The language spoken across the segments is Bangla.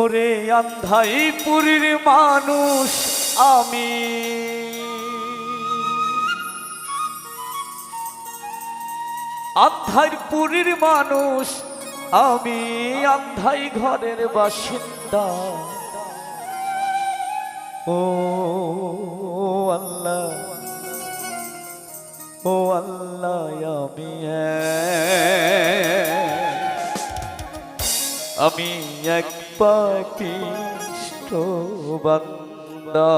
ওরে আন্ধাইপুরের মানুষ আমি, আন্ধাইপুরের মানুষ আমি, আন্ধাই ঘরের বাসিন্দা। ও আল্লাহ, ও আল্লাহ, আমি এক পাপিষ্ঠ বান্দা।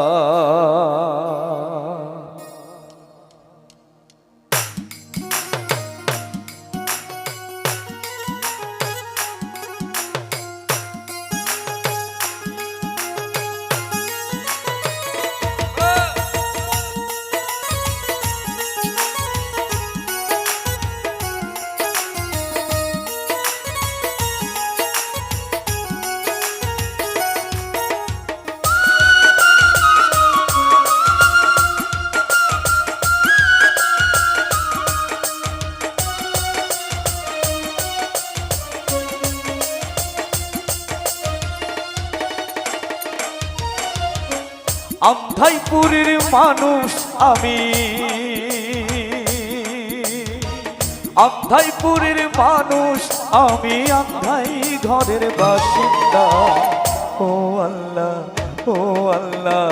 আন্ধাইপুরের মানুষ আমি, আন্ধাইপুরের মানুষ আমি, আন্ধাই ঘরের বাসিন্দা। ও আল্লাহ, ও আল্লাহ,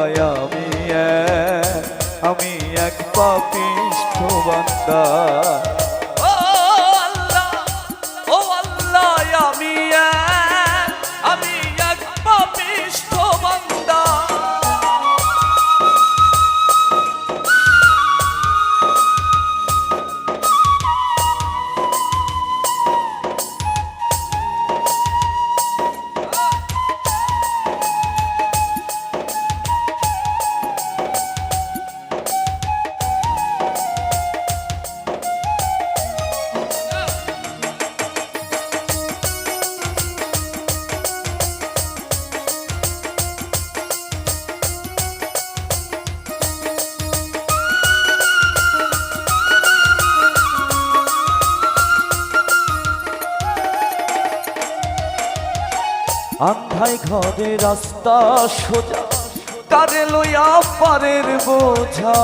আমি এক পাপিষ্ঠ বান্দা। ও আল্লাহ, ও আল্লাহ, আমি এক পাপিষ্ঠ বান্দা। আন্ধাই ঘরে রাস্তা সোজা, কারে লইয়া পারের বোঝা।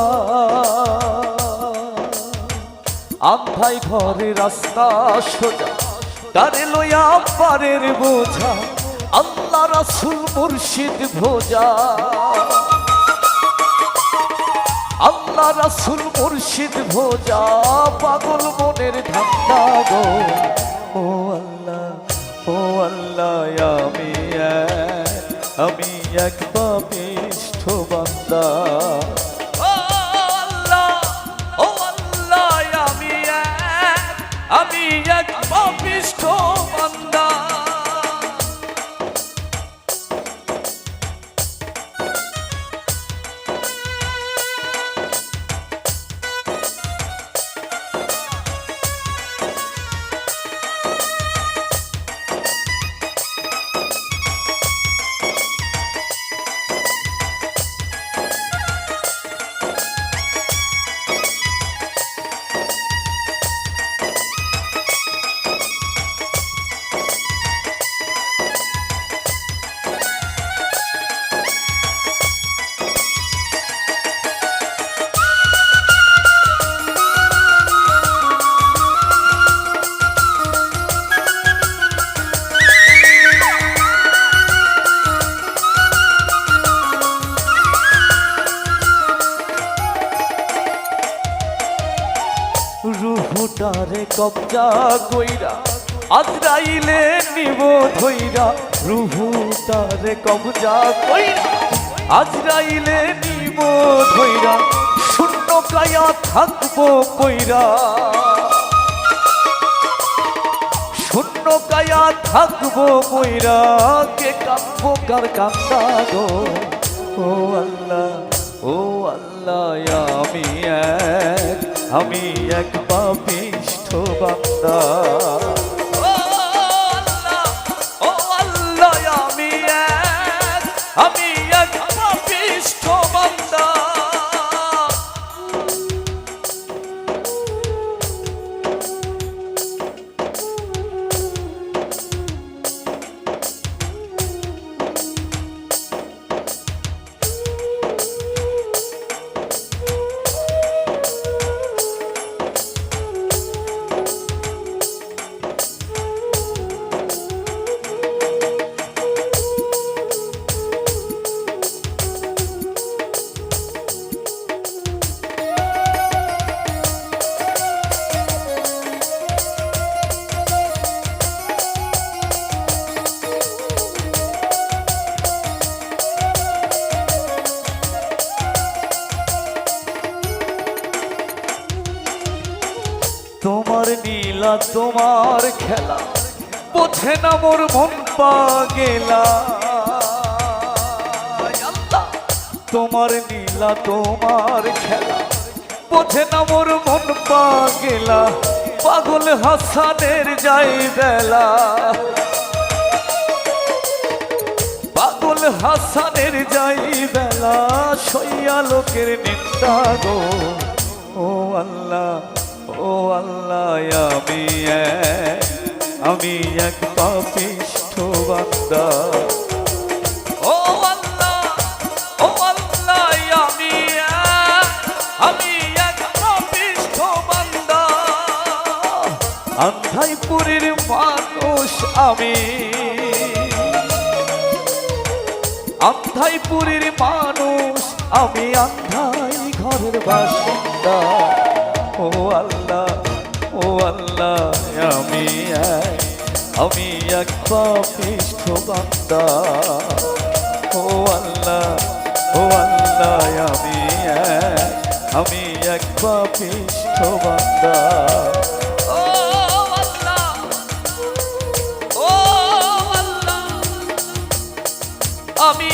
আন্ধাই ঘরে রাস্তা সোজা, কারে লইয়া পারের বোঝা। আল্লাহ রাসূল মুর্শিদ ভোজা, আল্লাহ রাসূল মুর্শিদ ভোজা, পাগল মনের ধান্দা গো। ও আল্লাহ, ও আল্লাহ, আমি এক পাপিষ্ঠ বান্দা। ও আল্লাহ, ও আল্লাহ, আমি এক পাপিষ্ঠ বান্দা। রুহুটারে কবজা কইরা আজরাইলে নিব ধইরা। রুহুটারে কবজা কইরা আজরাইলে নিব ধইরা। শূন্য কায়া থাকবো কইরা, শূন্য কায়া থাকবো কইরা। কে কাঁদবো কার কান্দা গো। ও আল্লাহ, ও আল্লাহ, আমি এক পাপিষ্ঠ বান্দা। ও আল্লাহ, ও আল্লাহ, আমি এক পাপিষ্ঠ বান্দা। নীলা তোমার খেলা, বোঝে না মোর মন পাগেলা। আল্লাহ, তোমার নীলা তোমার খেলা, বোঝে না মোর মন পাগেলা। পাগল হাসানের যাই বেলা, পাগল হাসানের যাই বেলা, সইয়া লোকের নিন্দা গো। ও আল্লাহ, ও আল্লাহ, আমি এক পাপিষ্ঠ বান্দা। ও আল্লাহ, ও আল্লাহ, আমি এক পাপিষ্ঠ বান্দা। আন্ধাইপুরের মানুষ আমি, আন্ধাইপুরের মানুষ আমি, আন্ধাই ঘরের বাসিন্দা। ও আল্লাহ, ও আল্লাহ, আমি এক পাপিষ্ঠ বান্দা। ও আল্লাহ, ও আল্লাহ, আমি এক পাপিষ্ঠ বান্দা। ও আল্লাহ, ও আল্লাহ, আমি